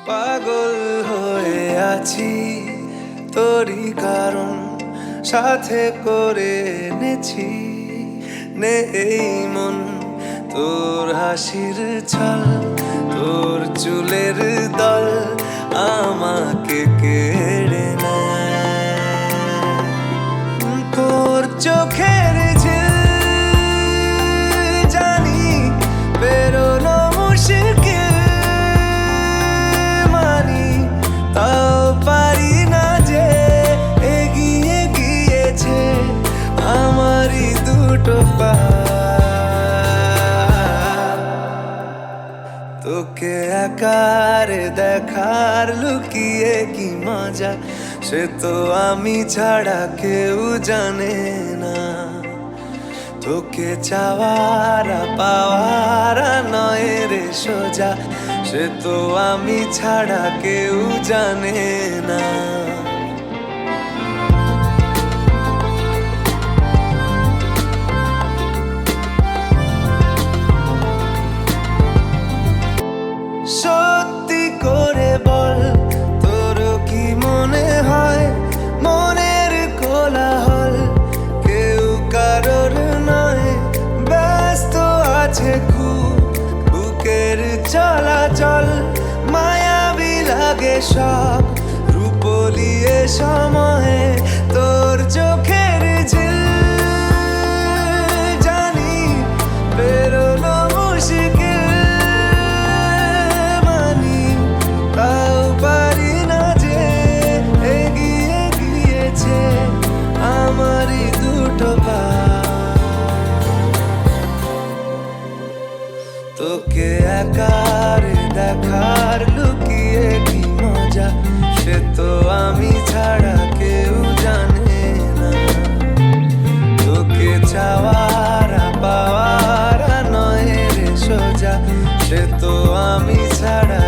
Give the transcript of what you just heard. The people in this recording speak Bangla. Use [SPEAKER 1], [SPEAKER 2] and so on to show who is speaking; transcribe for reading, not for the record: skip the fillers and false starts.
[SPEAKER 1] পাগল হয়ে আছি তোরই কারণ সাথে করে এনেছি নে এই মন তোর হাসির ছল তোর চুলের দল আমাকে কেড়ে নেয় তোর চোখের ঝিল জানি বেরোনো মুশকিল মানি তাও পারি না যে এগিয়ে গিয়েছে আমারই দুটো পা তোকে একারে দেখার লুকিয়ে কি মজা সে তো আমি ছাড়া কেউ জানে না তোকে চাওয়ারা পাওয়ারা নয় রে সোজা সে তো আমি ছাড়া কেউ জানে না সত্যি করে বল তোর কি মনে হয় মনের কোলাহল কেউ কারোর নয় ব্যস্ত আছে খুব বুকের চলাচল মায়াবী লাগে সব রূপলিয়ে সময়ে তোর চোখের ঝিল জানি বেরোনো মুশকিল আমারই দুটো পা তোকে একারে দেখার লুকিয়ে কি মজা সে তো আমি ছাড়া কেউ জানে না তোকে চাওয়ারা পাওয়ারা নয় রে সোজা সে তো আমি ছাড়া